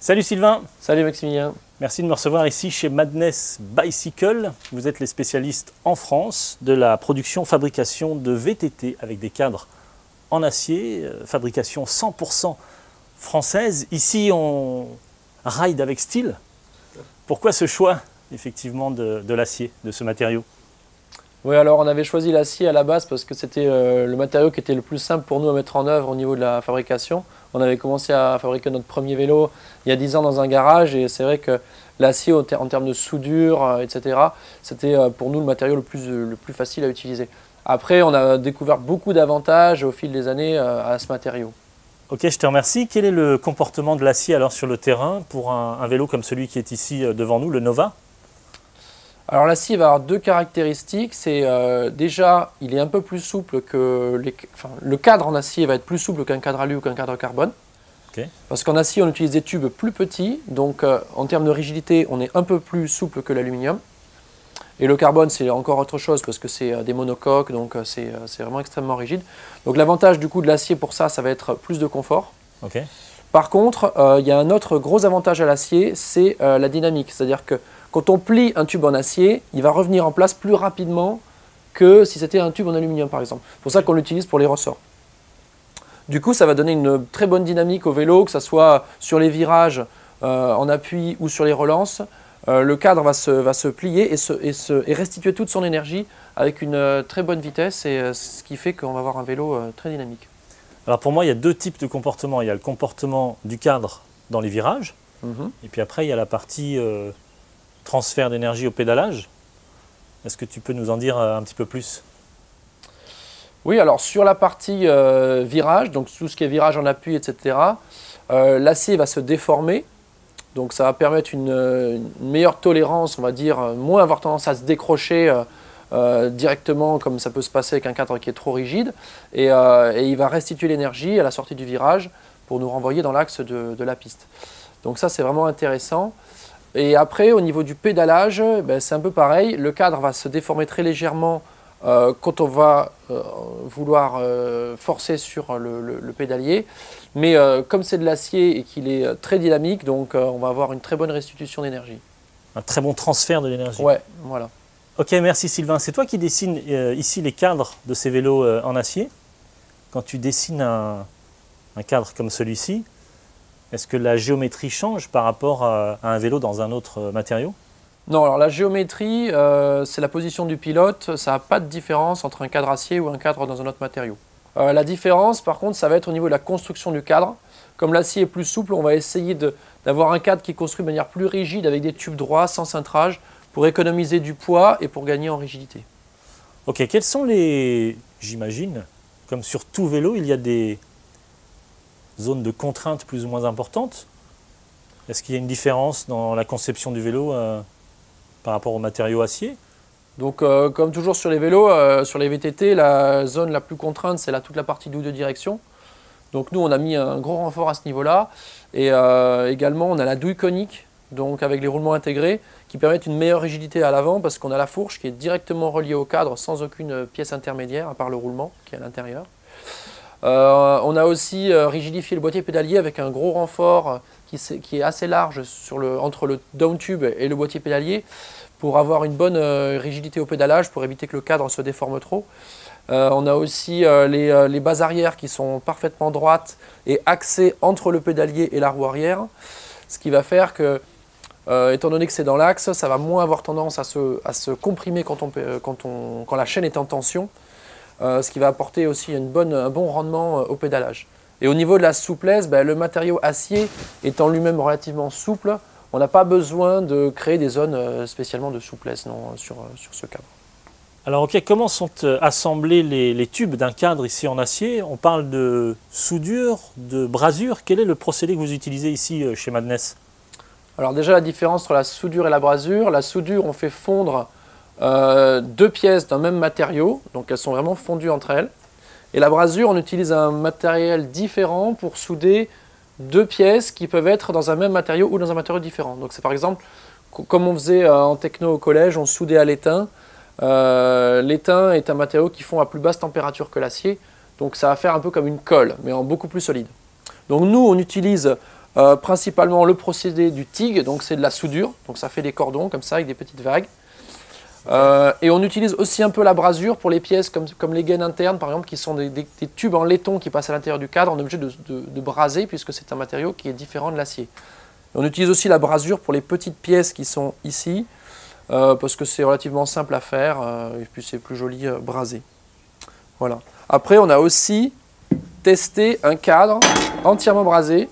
Salut Sylvain. Salut Maximilien. Merci de me recevoir ici chez Madness Bicycle. Vous êtes les spécialistes en France de la production, fabrication de VTT avec des cadres en acier, fabrication 100% française. Ici, on ride avec style. Pourquoi ce choix effectivement de l'acier, de ce matériau? Oui, alors on avait choisi l'acier à la base parce que c'était le matériau qui était le plus simple pour nous à mettre en œuvre au niveau de la fabrication. On avait commencé à fabriquer notre premier vélo il y a 10 ans dans un garage et c'est vrai que l'acier en termes de soudure, etc., c'était pour nous le matériau le plus facile à utiliser. Après, on a découvert beaucoup d'avantages au fil des années à ce matériau. Ok, je te remercie. Quel est le comportement de l'acier alors sur le terrain pour un vélo comme celui qui est ici devant nous, le Nova? Alors l'acier va avoir deux caractéristiques. C'est déjà, il est un peu plus souple que le cadre en acier va être plus souple qu'un cadre alu ou qu'un cadre carbone. Okay. Parce qu'en acier, on utilise des tubes plus petits, donc en termes de rigidité, on est un peu plus souple que l'aluminium. Et le carbone, c'est encore autre chose parce que c'est des monocoques, donc c'est vraiment extrêmement rigide. Donc l'avantage du coup de l'acier pour ça, ça va être plus de confort. Okay. Par contre, il y a un autre gros avantage à l'acier, c'est la dynamique. C'est-à-dire que quand on plie un tube en acier, il va revenir en place plus rapidement que si c'était un tube en aluminium par exemple. C'est pour ça qu'on l'utilise pour les ressorts. Du coup, ça va donner une très bonne dynamique au vélo, que ce soit sur les virages en appui ou sur les relances. Le cadre va se plier et restituer toute son énergie avec une très bonne vitesse, et ce qui fait qu'on va avoir un vélo très dynamique. Alors pour moi, il y a deux types de comportements. Il y a le comportement du cadre dans les virages, et puis après, il y a la partie transfert d'énergie au pédalage. Est-ce que tu peux nous en dire un petit peu plus? Oui, alors sur la partie virage, donc tout ce qui est virage en appui, etc., l'acier va se déformer. Donc ça va permettre une meilleure tolérance, on va dire, moins avoir tendance à se décrocher directement comme ça peut se passer avec un cadre qui est trop rigide. Et il va restituer l'énergie à la sortie du virage pour nous renvoyer dans l'axe de la piste. Donc ça, c'est vraiment intéressant. Et après, au niveau du pédalage, ben, c'est un peu pareil. Le cadre va se déformer très légèrement quand on va vouloir forcer sur le pédalier. Mais comme c'est de l'acier et qu'il est très dynamique, donc on va avoir une très bonne restitution d'énergie. Un très bon transfert de l'énergie. Ouais, voilà. Ok, merci Sylvain. C'est toi qui dessines ici les cadres de ces vélos en acier. Quand tu dessines un cadre comme celui-ci, est-ce que la géométrie change par rapport à un vélo dans un autre matériau? Non, alors la géométrie, c'est la position du pilote. Ça n'a pas de différence entre un cadre acier ou un cadre dans un autre matériau. La différence, par contre, ça va être au niveau de la construction du cadre. Comme l'acier est plus souple, on va essayer d'avoir un cadre qui est construit de manière plus rigide avec des tubes droits, sans cintrage, pour économiser du poids et pour gagner en rigidité. Ok, quels sont j'imagine, comme sur tout vélo, il y a des zones de contrainte plus ou moins importantes. Est-ce qu'il y a une différence dans la conception du vélo par rapport aux matériaux acier? Donc comme toujours sur les vélos, sur les VTT, la zone la plus contrainte, c'est toute la partie double de direction. Donc nous, on a mis un gros renfort à ce niveau-là. Et également, on a la douille conique, donc avec les roulements intégrés, qui permettent une meilleure rigidité à l'avant parce qu'on a la fourche qui est directement reliée au cadre sans aucune pièce intermédiaire, à part le roulement qui est à l'intérieur. On a aussi rigidifié le boîtier pédalier avec un gros renfort qui est assez large entre le down tube et le boîtier pédalier pour avoir une bonne rigidité au pédalage, pour éviter que le cadre se déforme trop. On a aussi les bases arrière qui sont parfaitement droites et axées entre le pédalier et la roue arrière, ce qui va faire que, étant donné que c'est dans l'axe, ça va moins avoir tendance à se comprimer quand la chaîne est en tension, ce qui va apporter aussi un bon rendement au pédalage. Et au niveau de la souplesse, ben, le matériau acier étant lui-même relativement souple, on n'a pas besoin de créer des zones spécialement de souplesse sur ce cadre. Alors ok, comment sont assemblés les tubes d'un cadre ici en acier? On parle de soudure, de brasure. Quel est le procédé que vous utilisez ici chez Madness? Alors déjà la différence entre la soudure et la brasure. La soudure, on fait fondre deux pièces d'un même matériau, donc elles sont vraiment fondues entre elles. Et la brasure, on utilise un matériel différent pour souder deux pièces qui peuvent être dans un même matériau ou dans un matériau différent. Donc c'est par exemple, comme on faisait en techno au collège, on soudait à l'étain. L'étain est un matériau qui fond à plus basse température que l'acier, donc ça va faire un peu comme une colle, mais en beaucoup plus solide. Donc nous, on utilise Principalement le procédé du TIG, donc c'est de la soudure, donc ça fait des cordons comme ça avec des petites vagues. Et on utilise aussi un peu la brasure pour les pièces comme les gaines internes par exemple, qui sont des tubes en laiton qui passent à l'intérieur du cadre. On est obligé de braser puisque c'est un matériau qui est différent de l'acier. On utilise aussi la brasure pour les petites pièces qui sont ici, parce que c'est relativement simple à faire et puis c'est plus joli brasé. Voilà. Après on a aussi testé un cadre entièrement brasé.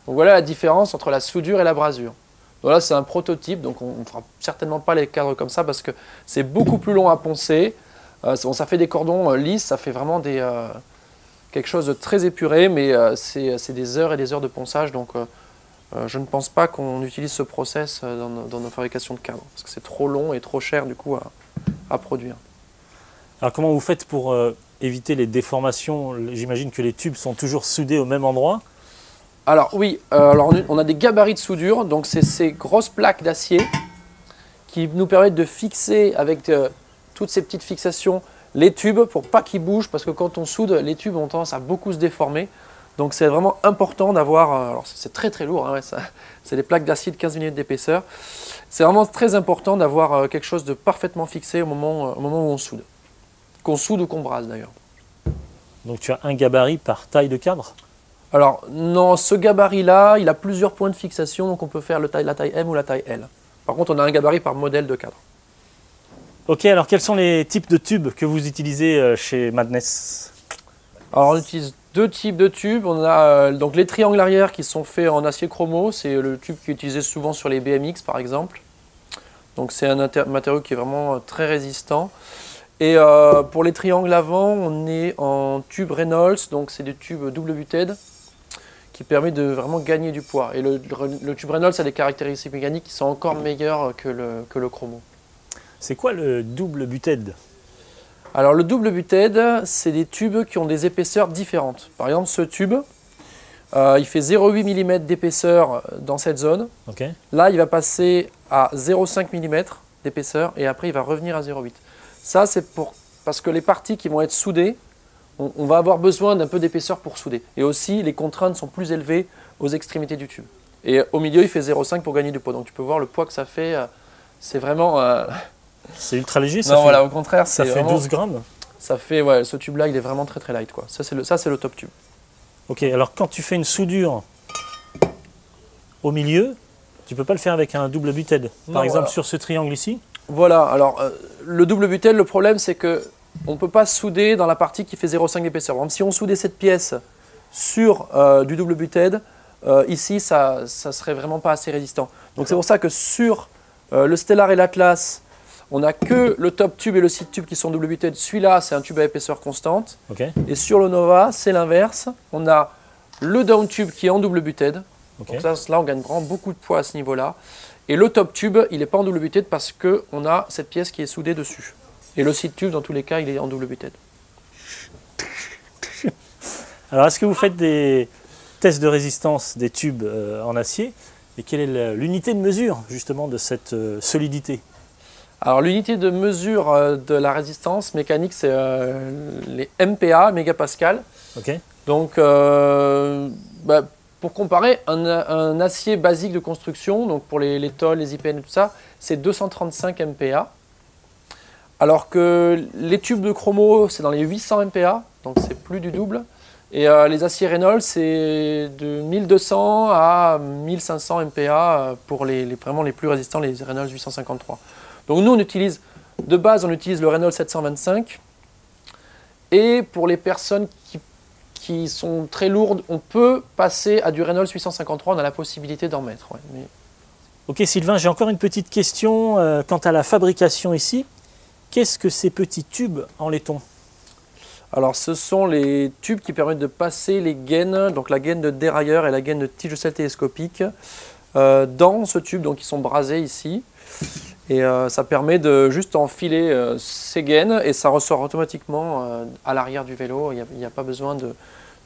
Donc voilà la différence entre la soudure et la brasure. Donc là c'est un prototype, donc on ne fera certainement pas les cadres comme ça parce que c'est beaucoup plus long à poncer. Ça fait des cordons lisses, ça fait vraiment quelque chose de très épuré, mais c'est des heures et des heures de ponçage, donc je ne pense pas qu'on utilise ce process dans nos fabrications de cadres, parce que c'est trop long et trop cher du coup à produire. Alors comment vous faites pour éviter les déformations? J'imagine que les tubes sont toujours soudés au même endroit. Alors oui, on a des gabarits de soudure, donc c'est ces grosses plaques d'acier qui nous permettent de fixer avec toutes ces petites fixations les tubes pour pas qu'ils bougent, parce que quand on soude, les tubes ont tendance à beaucoup se déformer. Donc c'est vraiment important d'avoir, alors c'est très très lourd, hein, c'est des plaques d'acier de 15 mm d'épaisseur. C'est vraiment très important d'avoir quelque chose de parfaitement fixé au moment où on soude. Qu'on soude ou qu'on brase d'ailleurs. Donc tu as un gabarit par taille de cadre? Alors, non, ce gabarit-là, il a plusieurs points de fixation, donc on peut faire la taille M ou la taille L. Par contre, on a un gabarit par modèle de cadre. Ok, alors quels sont les types de tubes que vous utilisez chez Madness? Alors, on utilise deux types de tubes. On a donc les triangles arrière qui sont faits en acier chromo. C'est le tube qui est utilisé souvent sur les BMX, par exemple. Donc, c'est un matériau qui est vraiment très résistant. Et pour les triangles avant, on est en tube Reynolds, donc c'est des tubes double butède qui permet de vraiment gagner du poids. Et le tube Reynolds a des caractéristiques mécaniques qui sont encore meilleures que le chromo. C'est quoi le double butède? Alors le double butède, c'est des tubes qui ont des épaisseurs différentes. Par exemple, ce tube, il fait 0,8 mm d'épaisseur dans cette zone. Okay. Là, il va passer à 0,5 mm d'épaisseur et après, il va revenir à 0,8. Ça, c'est parce que les parties qui vont être soudées, on va avoir besoin d'un peu d'épaisseur pour souder. Et aussi, les contraintes sont plus élevées aux extrémités du tube. Et au milieu, il fait 0,5 pour gagner du poids. Donc tu peux voir le poids que ça fait. C'est vraiment... C'est ultra léger, ça? Non, voilà, au contraire, ça fait vraiment, 12 grammes. Ça fait, ouais, ce tube-là, il est vraiment très très light, quoi. Ça, c'est le top tube. Ok, alors quand tu fais une soudure au milieu, tu peux pas le faire avec un double butède. Par exemple, sur ce triangle ici. Voilà, alors le double butède, le problème, c'est que on ne peut pas souder dans la partie qui fait 0,5 d'épaisseur. Par exemple, si on soudait cette pièce sur du double butède, ici, ça serait vraiment pas assez résistant. Donc c'est pour ça que sur le Stellar et l'Atlas, on n'a que le top tube et le side tube qui sont double butède. Celui-là, c'est un tube à épaisseur constante. Okay. Et sur le Nova, c'est l'inverse. On a le down tube qui est en double butède. Okay. Donc là, on gagne vraiment beaucoup de poids à ce niveau-là. Et le top tube, il n'est pas en double butède parce qu'on a cette pièce qui est soudée dessus. Et le side tube, dans tous les cas, il est en double butède. Alors, est-ce que vous faites des tests de résistance des tubes en acier? Et quelle est l'unité de mesure, justement, de cette solidité? Alors, l'unité de mesure de la résistance mécanique, c'est les MPa, mégapascal. Okay. Donc, pour comparer, un acier basique de construction, donc pour les tôles, les IPN et tout ça, c'est 235 MPa. Alors que les tubes de chromo, c'est dans les 800 MPa, donc c'est plus du double. Et les aciers Reynolds, c'est de 1200 à 1500 MPa pour vraiment les plus résistants, les Reynolds 853. Donc nous, de base, on utilise le Reynolds 725. Et pour les personnes qui sont très lourdes, on peut passer à du Reynolds 853, on a la possibilité d'en mettre. Ouais, mais... Ok Sylvain, j'ai encore une petite question quant à la fabrication ici. Qu'est-ce que ces petits tubes en laiton? Alors ce sont les tubes qui permettent de passer les gaines, donc la gaine de dérailleur et la gaine de tige de sel télescopique, dans ce tube, donc ils sont brasés ici. Et ça permet de juste enfiler ces gaines et ça ressort automatiquement à l'arrière du vélo. Il n'y a pas besoin de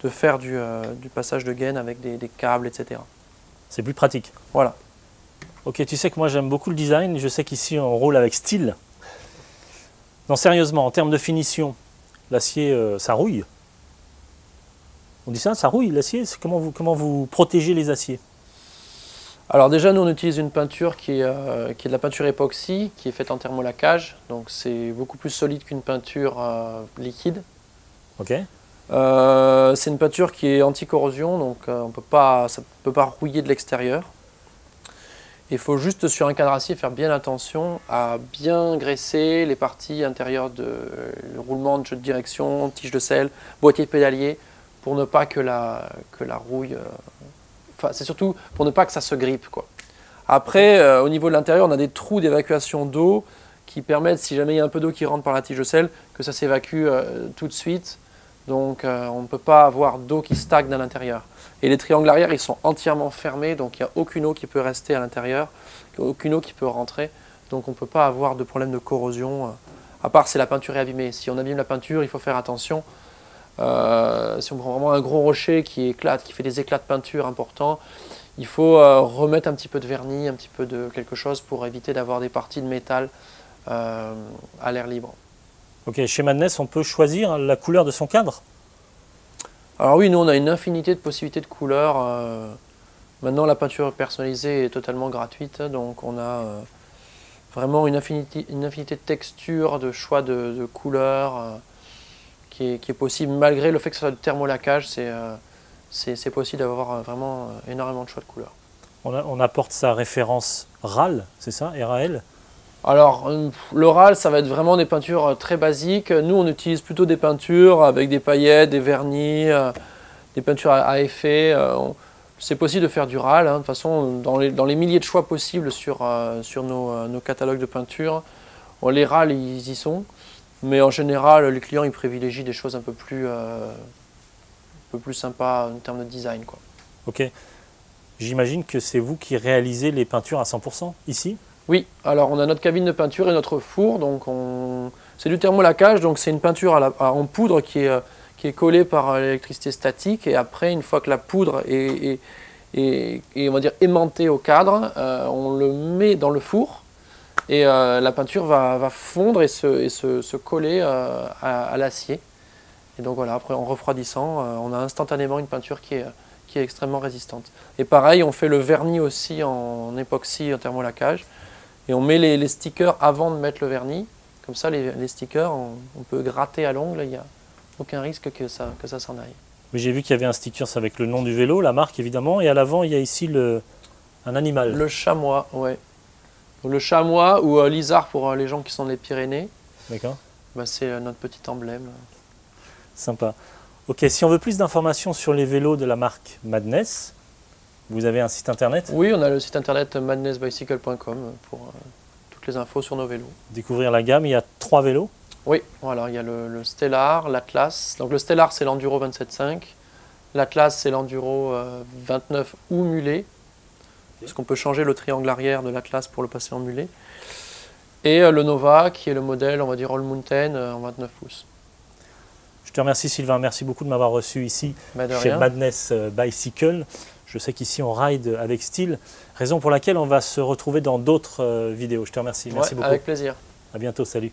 faire du passage de gaines avec des câbles, etc. C'est plus pratique. Voilà. Ok, tu sais que moi j'aime beaucoup le design. Je sais qu'ici on roule avec style. Non, sérieusement, en termes de finition, l'acier, ça rouille? On dit ça rouille l'acier. Comment vous protégez les aciers? Alors déjà, nous on utilise une peinture qui est de la peinture époxy, qui est faite en thermolacage, donc c'est beaucoup plus solide qu'une peinture liquide. Ok. C'est une peinture qui est anti-corrosion, donc ça ne peut pas rouiller de l'extérieur. Il faut juste sur un cadre acier faire bien attention à bien graisser les parties intérieures le roulement de jeu de direction, tige de selle, boîtier pédalier, pour ne pas que la rouille... c'est surtout pour ne pas que ça se grippe, quoi. Après, au niveau de l'intérieur, on a des trous d'évacuation d'eau qui permettent, si jamais il y a un peu d'eau qui rentre par la tige de selle, que ça s'évacue tout de suite. Donc on ne peut pas avoir d'eau qui stagne à l'intérieur. Et les triangles arrière, ils sont entièrement fermés, donc il n'y a aucune eau qui peut rester à l'intérieur, aucune eau qui peut rentrer. Donc on ne peut pas avoir de problème de corrosion, à part si la peinture est abîmée. Si on abîme la peinture, il faut faire attention. Si on prend vraiment un gros rocher qui éclate, qui fait des éclats de peinture importants, il faut remettre un petit peu de vernis, un petit peu de quelque chose pour éviter d'avoir des parties de métal à l'air libre. Ok, chez Madness, on peut choisir la couleur de son cadre? Alors oui, nous on a une infinité de possibilités de couleurs. Maintenant la peinture personnalisée est totalement gratuite, donc on a vraiment une infinité de textures, de choix de couleurs qui est possible. Malgré le fait que ce soit du thermolacage, c'est possible d'avoir vraiment énormément de choix de couleurs. On apporte sa référence RAL, c'est ça? RAL? Alors, le RAL, ça va être vraiment des peintures très basiques. Nous, on utilise plutôt des peintures avec des paillettes, des vernis, des peintures à effet. C'est possible de faire du RAL. Hein. De toute façon, dans les milliers de choix possibles sur nos catalogues de peinture, les RAL, ils y sont. Mais en général, les clients, ils privilégient des choses un peu plus sympas en termes de design, quoi. Ok. J'imagine que c'est vous qui réalisez les peintures à 100% ici? Oui, alors on a notre cabine de peinture et notre four, donc c'est du thermolacage, donc c'est une peinture en poudre qui est collée par l'électricité statique, et après une fois que la poudre est on va dire aimantée au cadre, on le met dans le four et la peinture va fondre et se coller à l'acier. Et donc voilà, après en refroidissant, on a instantanément une peinture qui est extrêmement résistante. Et pareil, on fait le vernis aussi en époxy, en thermolacage. Et on met les stickers avant de mettre le vernis. Comme ça, les stickers, on peut gratter à l'ongle, il n'y a aucun risque que ça s'en aille. Oui, j'ai vu qu'il y avait un sticker avec le nom du vélo, la marque évidemment, et à l'avant, il y a ici un animal. Le chamois, ouais. Le chamois ou l'isard pour les gens qui sont des Pyrénées. D'accord. Bah, c'est notre petit emblème. Sympa. Ok, si on veut plus d'informations sur les vélos de la marque Madness, vous avez un site internet? Oui, on a le site internet madnessbicycle.com pour toutes les infos sur nos vélos. Découvrir la gamme, il y a 3 vélos? Oui, voilà, il y a le Stellar, l'Atlas. Donc le Stellar, c'est l'Enduro 27.5. L'Atlas, c'est l'Enduro 29 ou mulet. Parce qu'on peut changer le triangle arrière de l'Atlas pour le passer en mulet. Et le Nova, qui est le modèle, on va dire, All Mountain en 29 pouces. Je te remercie Sylvain, merci beaucoup de m'avoir reçu ici chez rien. Madness Bicycle. Je sais qu'ici on ride avec style, raison pour laquelle on va se retrouver dans d'autres vidéos. Je te remercie, merci beaucoup. Avec plaisir. À bientôt, salut.